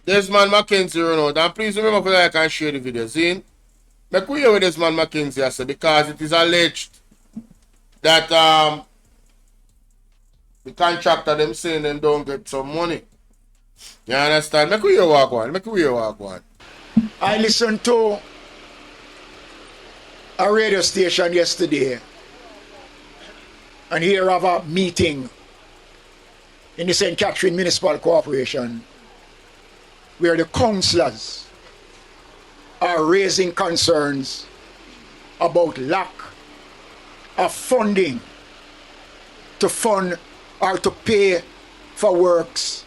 Desmond Mckenzie run out. And please remember to like and share the video. See? Make we hear with Desmond Mckenzie I say, because it is alleged that the contractor them saying them don't get some money. You understand? Make we hear walk one. Make we hear walk one. I listened to a radio station yesterday and here have a meeting in the St. Catherine Municipal Corporation where the councillors are raising concerns about lack of funding to fund or to pay for works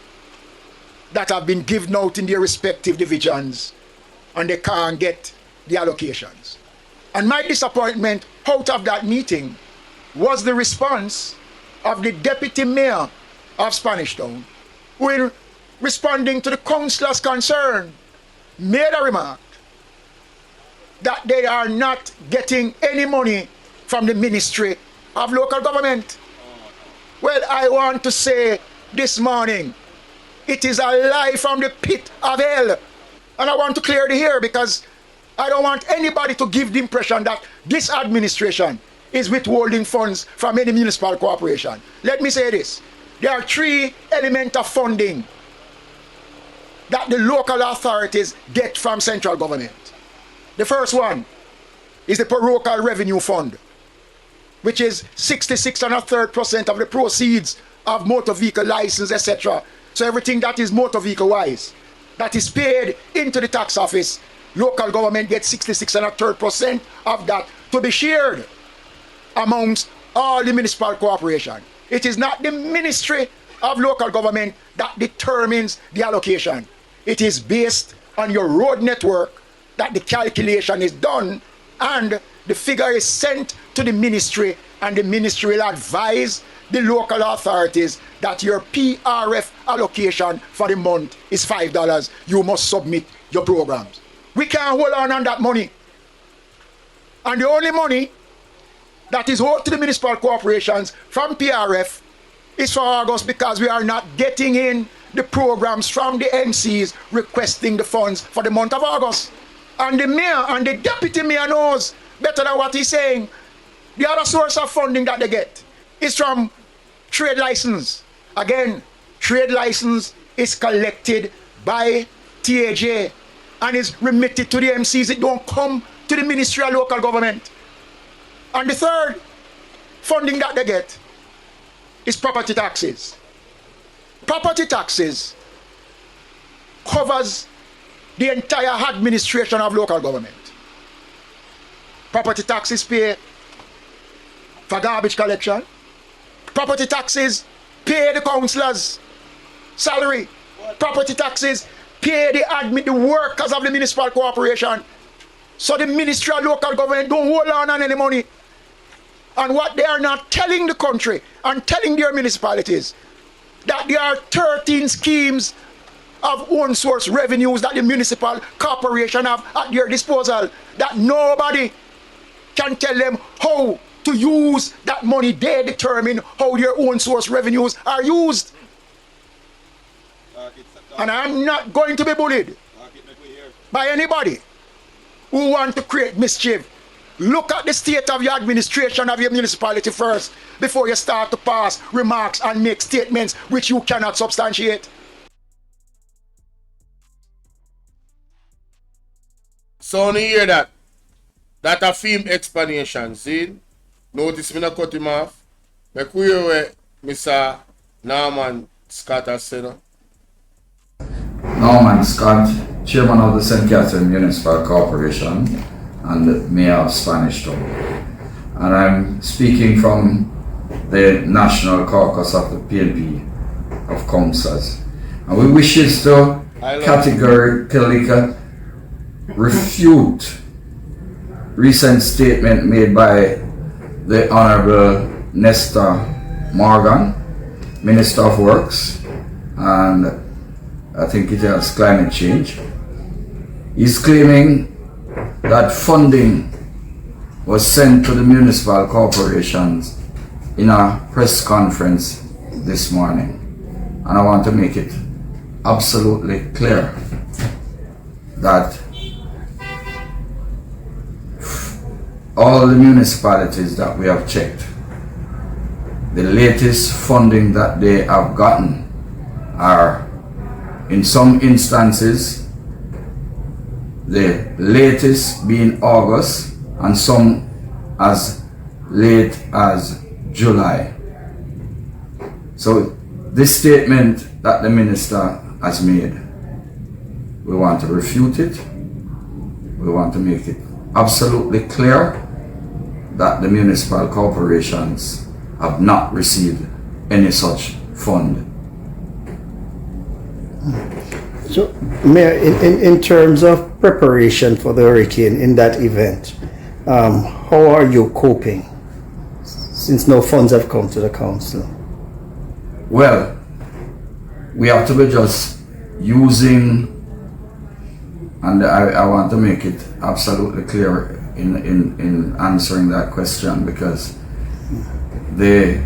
that have been given out in their respective divisions and they can't get the allocations. And my disappointment out of that meeting was the response of the deputy mayor of Spanish Town, who in responding to the councillors' concern made a remark that they are not getting any money from the Ministry of Local Government. Well, I want to say this morning, it is a lie from the pit of hell. And I want to clear the air because I don't want anybody to give the impression that this administration is withholding funds from any municipal corporation. Let me say this. There are three elements of funding that the local authorities get from central government. The first one is the parochial revenue fund, which is 66.33% of the proceeds of motor vehicle license, etc. So everything that is motor vehicle wise, that is paid into the tax office, local government gets 66.33% of that to be shared amongst all the municipal corporation. It is not the Ministry of Local Government that determines the allocation. It is based on your road network that the calculation is done and the figure is sent to the ministry, and the ministry will advise the local authorities that your PRF allocation for the month is $5. You must submit your programs. We can't hold on that money. And the only money that is owed to the municipal corporations from PRF is for August, because we are not getting in the programs from the MCs requesting the funds for the month of August. And the mayor and the deputy mayor knows better than what he's saying. The other source of funding that they get is from trade license. Again, trade license is collected by TAJ and is remitted to the MCs. It don't come to the Ministry of Local Government. And the third funding that they get is property taxes. Property taxes covers the entire administration of local government. Property taxes pay for garbage collection. Property taxes pay the councillors' salary. Property taxes pay the workers of the municipal corporation. So the Ministry of Local Government don't hold on any money. And what they are not telling the country and telling their municipalities, that there are 13 schemes of own source revenues that the municipal corporation have at their disposal, that nobody can tell them how to use that money. They determine how their own source revenues are used. And I'm not going to be bullied by anybody who want to create mischief. Look at the state of your administration of your municipality first before you start to pass remarks and make statements which you cannot substantiate. So when you hear that, that a film explanation, see? Notice me not cut him off. Make we hear what Mr. Norman Scott has said. Norman Scott, Chairman of the St. Catherine Municipal Corporation and the Mayor of Spanish Town. And I'm speaking from the National Caucus of the PNP of Councillors. And we wish to categorically refute recent statement made by the Honorable Nestor Morgan, Minister of Works, and I think it has climate change. He's claiming that funding was sent to the municipal corporations in a press conference this morning. And I want to make it absolutely clear that all the municipalities that we have checked, the latest funding that they have gotten are, in some instances, the latest being August, and some as late as July. So this statement that the minister has made, we want to refute it. We want to make it absolutely clear that the municipal corporations have not received any such fund. So, Mayor, in terms of preparation for the hurricane in that event, how are you coping since no funds have come to the council? Well, we have to be just using, and I want to make it absolutely clear in answering that question, because the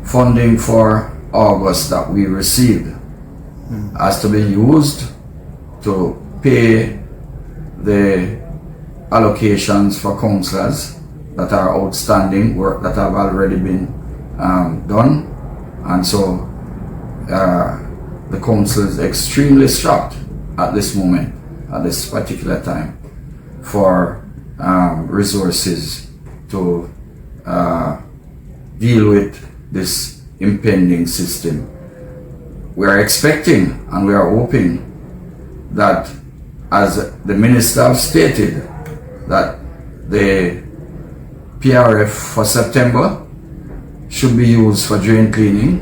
funding for August that we received has to be used to pay the allocations for councillors that are outstanding, work that have already been done, and so the council is extremely strapped at this moment, at this particular time, for resources to deal with this impending system. We are expecting and we are hoping that, as the minister have stated, that the PRF for September should be used for drain cleaning,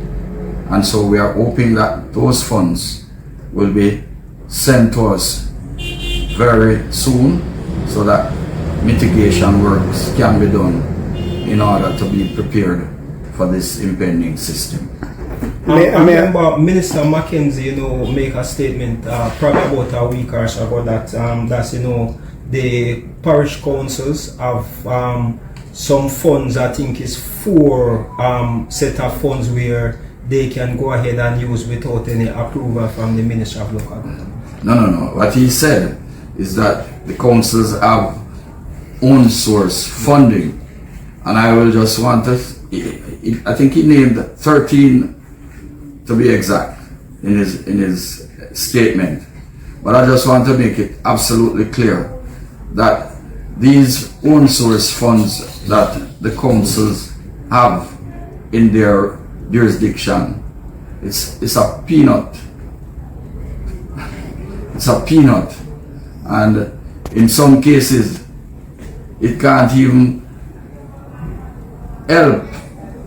and so we are hoping that those funds will be sent to us very soon so that mitigation works can be done in order to be prepared for this impending system. I remember Minister Mckenzie, make a statement probably about a week or so ago that the parish councils have some funds. I think is 4 set of funds where they can go ahead and use without any approval from the Ministry of Local Government. No. What he said is that the councils have own source funding, and I will just want to, I think he named 13 to be exact in his statement, but I just want to make it absolutely clear that these own source funds that the councils have in their jurisdiction, it's a peanut. It's a peanut, and in some cases it can't even help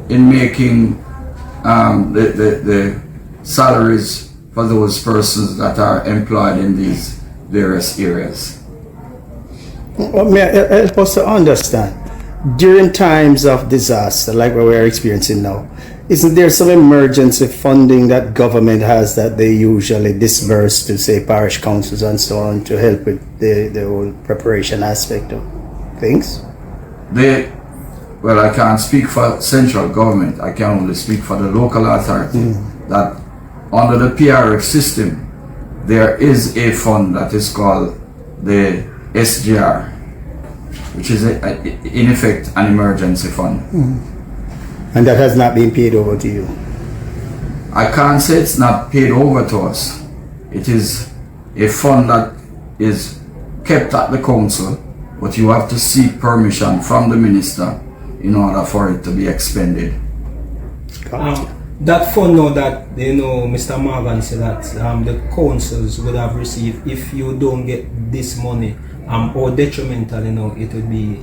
in making the salaries for those persons that are employed in these various areas. Well, may I help us to understand, during times of disaster like what we're experiencing now, isn't there some emergency funding that government has that they usually disperse to, say, parish councils and so on to help with the whole preparation aspect of things? Well, I can't speak for central government. I can only speak for the local authority. That under the PRF system, there is a fund that is called the SGR, which is in effect an emergency fund. And that has not been paid over to you? I can't say it's not paid over to us. It is a fund that is kept at the council, but you have to seek permission from the minister in order for it to be expended. That fund now that Mr. Morgan said that the councils would have received, if you don't get this money, or detrimental, it would be,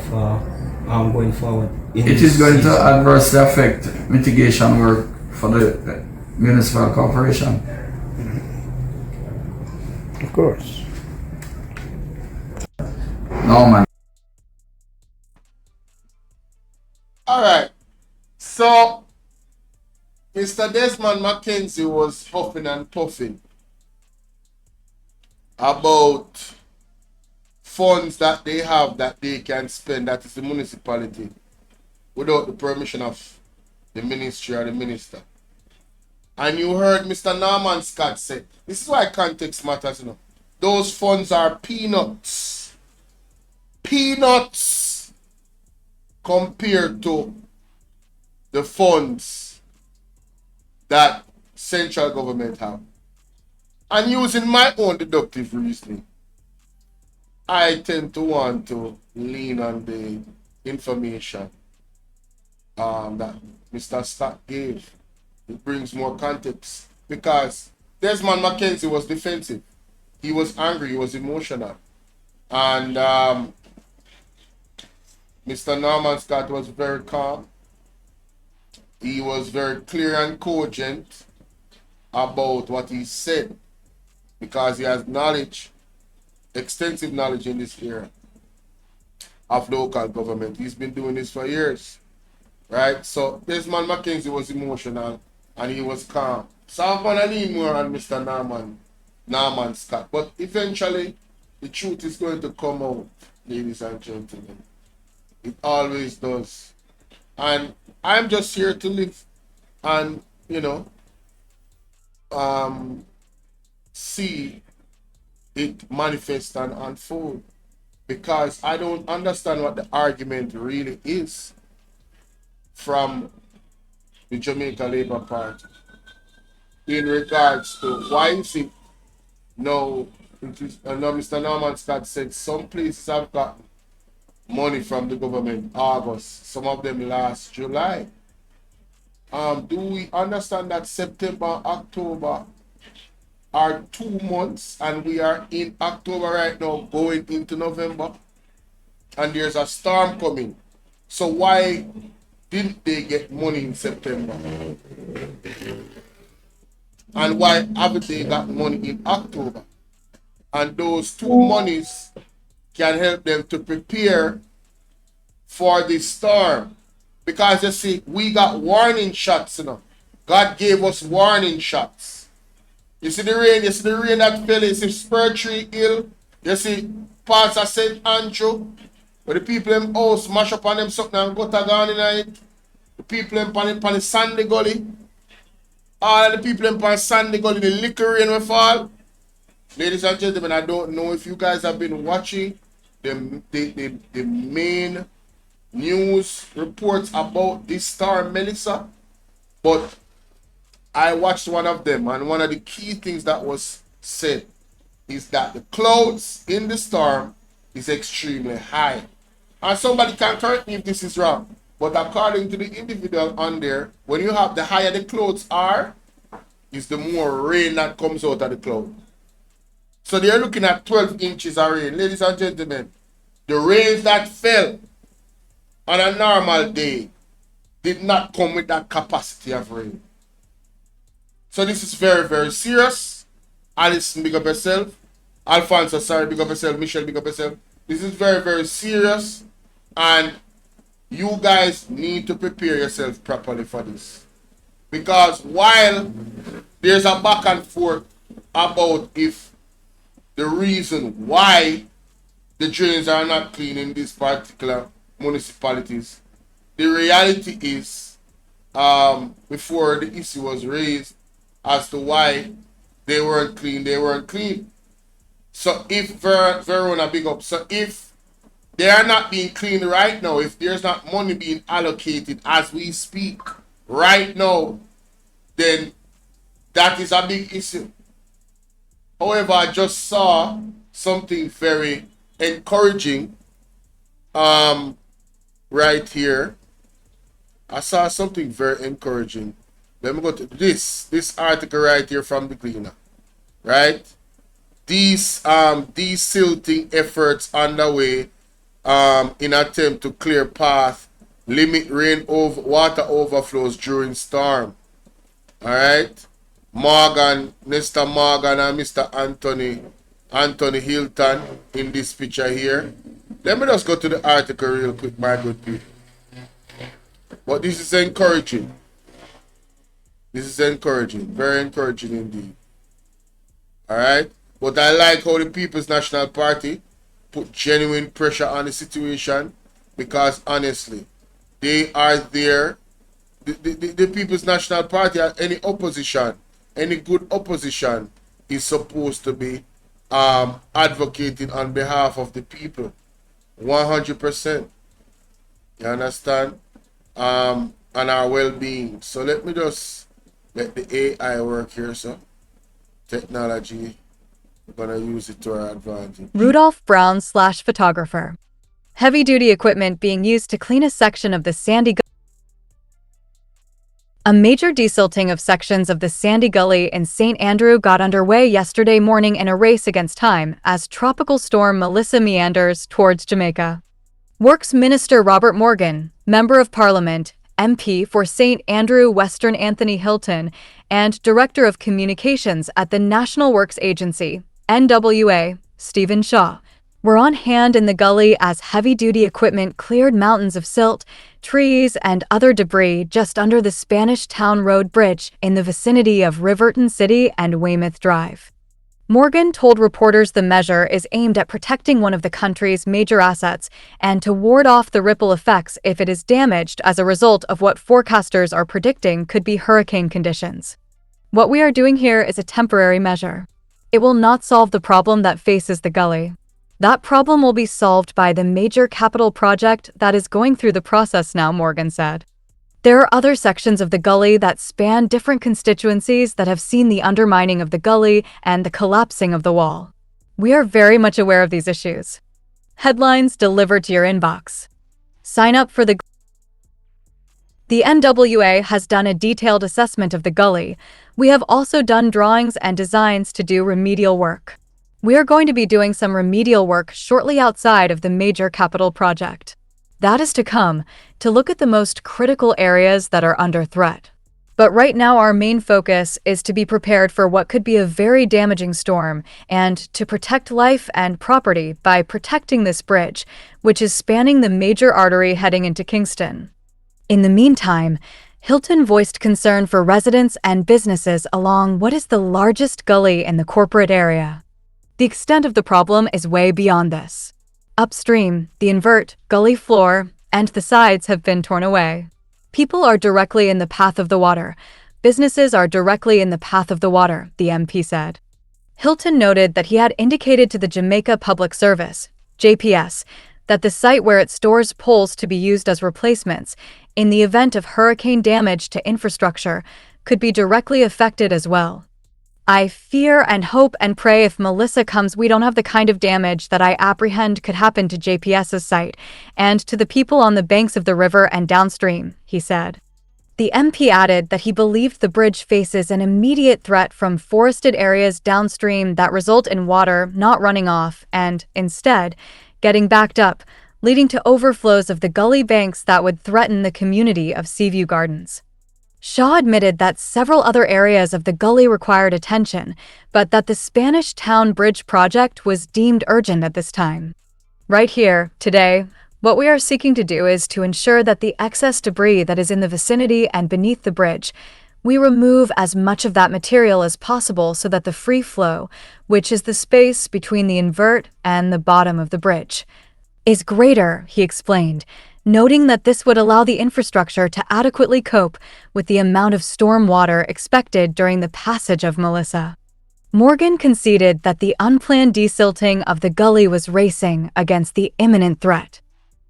for going forward. It is going to adversely affect mitigation work for the municipal corporation. Of course. No, man. All right. So, Mr. Desmond Mckenzie was huffing and puffing about funds that they have that they can spend, that is the municipality, without the permission of the ministry or the minister. And you heard Mr. Norman Scott say, this is why context matters, you know. Those funds are peanuts. Peanuts compared to the funds that central government have. And using my own deductive reasoning, I tend to want to lean on the information that Mr. Scott gave. It brings more context because Desmond Mckenzie was defensive. He was angry, he was emotional. And Mr. Norman Scott was very calm. He was very clear and cogent about what he said because he has knowledge, extensive knowledge in this area of local government. He's been doing this for years, right? So Desmond Mckenzie was emotional and he was calm. So I'm going to lean more on Mr. Norman Scott. But eventually, the truth is going to come out, ladies and gentlemen. It always does. And I'm just here to live and, you know, see it manifest and unfold. Because I don't understand what the argument really is from the Jamaica Labour Party in regards to why is it now, Mr. Norman Scott said some places have gotten money from the government August, some of them last July. Do we understand that September, October are 2 months and we are in October right now going into November and there's a storm coming? So why didn't they get money in September? And why haven't they got money in October? And those 2 monies can help them to prepare for the storm. Because you see, we got warning shots, you know. God gave us warning shots. You see the rain that fell, you see Spur Tree Hill, you see parts of St. Andrew, where the people in house mash up on them something and gutter gone in it. The people in pan the sandy gully. All of the people in pan sandy gully, the liquor rain will fall. Ladies and gentlemen, I don't know if you guys have been watching the main news reports about this storm, Melissa, but I watched one of them, and one of the key things that was said is that the clouds in the storm is extremely high. And somebody can correct me if this is wrong, but according to the individual on there, when you have the higher the clouds are, is the more rain that comes out of the cloud. So they're looking at 12 inches of rain. Ladies and gentlemen, the rains that fell on a normal day did not come with that capacity of rain. So this is very, very serious. Alison, big up yourself. Alfonso, sorry, big up yourself. Michelle, big up yourself. This is very, very serious. And you guys need to prepare yourself properly for this. Because while there's a back and forth about if the reason why the drains are not clean in these particular municipalities, the reality is, before the issue was raised as to why they weren't clean. So if Verona, big up, so if they are not being cleaned right now, if there's not money being allocated as we speak right now, then that is a big issue. However, I just saw something very encouraging right here. I saw something very encouraging. Let me go to this article right here from the Gleaner. Right? These desilting efforts underway in attempt to clear path, limit water overflows during storm. Alright? Mr. Morgan and Mr. Anthony Hilton in this picture here. Let me just go to the article real quick, my good people. But this is encouraging. This is encouraging. Very encouraging indeed. Alright? But I like how the People's National Party put genuine pressure on the situation, because honestly, they are there the People's National Party, any opposition, any good opposition is supposed to be advocating on behalf of the people. 100%. You understand? And our well-being. So let me just let the AI work here, so technology, we're gonna use it to our advantage. Rudolph Brown / photographer. Heavy-duty equipment being used to clean a section of the Sandy Gully. A major desilting of sections of the Sandy Gully in St. Andrew got underway yesterday morning in a race against time as Tropical Storm Melissa meanders towards Jamaica. Works Minister Robert Morgan, Member of Parliament, MP for St. Andrew Western Anthony Hilton, and Director of Communications at the National Works Agency, NWA, Stephen Shaw, were on hand in the gully as heavy-duty equipment cleared mountains of silt, trees, and other debris just under the Spanish Town Road Bridge in the vicinity of Riverton City and Weymouth Drive. Morgan told reporters the measure is aimed at protecting one of the country's major assets and to ward off the ripple effects if it is damaged as a result of what forecasters are predicting could be hurricane conditions. What we are doing here is a temporary measure. It will not solve the problem that faces the gully. That problem will be solved by the major capital project that is going through the process now, Morgan said. There are other sections of the gully that span different constituencies that have seen the undermining of the gully and the collapsing of the wall. We are very much aware of these issues. Headlines delivered to your inbox. Sign up for the NWA has done a detailed assessment of the gully. We have also done drawings and designs to do remedial work. We are going to be doing some remedial work shortly outside of the major capital project. That is to come, to look at the most critical areas that are under threat. But right now our main focus is to be prepared for what could be a very damaging storm and to protect life and property by protecting this bridge, which is spanning the major artery heading into Kingston. In the meantime, Hilton voiced concern for residents and businesses along what is the largest gully in the corporate area. The extent of the problem is way beyond this. Upstream, the invert, gully floor, and the sides have been torn away. People are directly in the path of the water. Businesses are directly in the path of the water, the MP said. Hilton noted that he had indicated to the Jamaica Public Service, JPS, that the site where it stores poles to be used as replacements in the event of hurricane damage to infrastructure could be directly affected as well. I fear and hope and pray if Melissa comes we don't have the kind of damage that I apprehend could happen to JPS's site and to the people on the banks of the river and downstream, he said. The MP added that he believed the bridge faces an immediate threat from forested areas downstream that result in water not running off and, instead, getting backed up, leading to overflows of the gully banks that would threaten the community of Seaview Gardens. Shaw admitted that several other areas of the gully required attention, but that the Spanish Town Bridge project was deemed urgent at this time. Right here, today, what we are seeking to do is to ensure that the excess debris that is in the vicinity and beneath the bridge, we remove as much of that material as possible so that the free flow, which is the space between the invert and the bottom of the bridge, is greater, he explained, noting that this would allow the infrastructure to adequately cope with the amount of storm water expected during the passage of Melissa. Morgan conceded that the unplanned desilting of the gully was racing against the imminent threat.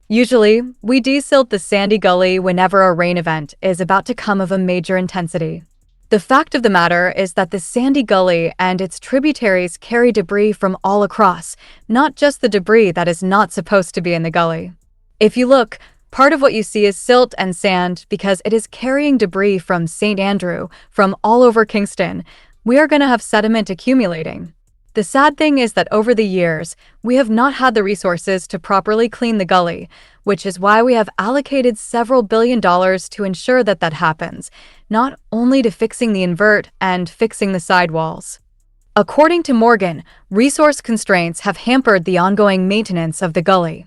Usually, we desilt the Sandy Gully whenever a rain event is about to come of a major intensity. The fact of the matter is that the Sandy Gully and its tributaries carry debris from all across, not just the debris that is not supposed to be in the gully. If you look, part of what you see is silt and sand because it is carrying debris from St. Andrew, from all over Kingston. We are going to have sediment accumulating. The sad thing is that over the years, we have not had the resources to properly clean the gully, which is why we have allocated several $1 billion to ensure that that happens, not only to fixing the invert and fixing the sidewalls. According to Morgan, resource constraints have hampered the ongoing maintenance of the gully.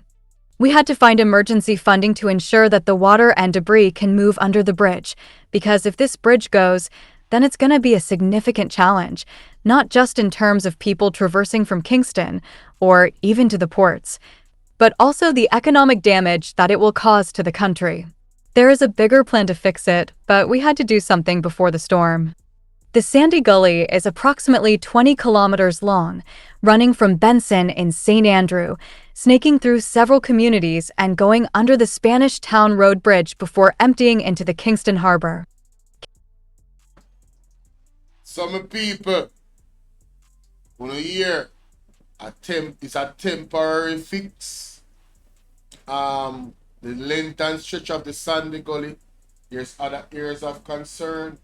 We had to find emergency funding to ensure that the water and debris can move under the bridge, because if this bridge goes, then it's going to be a significant challenge, not just in terms of people traversing from Kingston or even to the ports, but also the economic damage that it will cause to the country. There is a bigger plan to fix it, but we had to do something before the storm. The Sandy Gully is approximately 20 kilometers long, running from Benson in St. Andrew, snaking through several communities and going under the Spanish Town Road Bridge before emptying into the Kingston Harbor. Some people, when you hear it's a temporary fix. The length and stretch of the Sandy Gully, there's other areas of concern.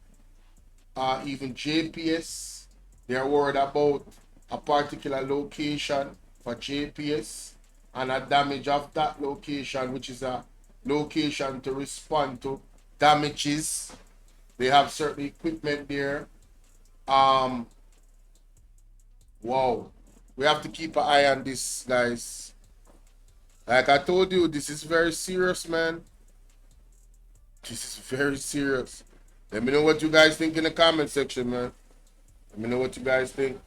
Even JPS, they're worried about a particular location for JPS and a damage of that location, which is a location to respond to damages. They have certain equipment there. Wow. We have to keep an eye on this, guys. Like I told you, this is very serious, man. This is very serious. Let me know what you guys think in the comment section, man. Let me know what you guys think.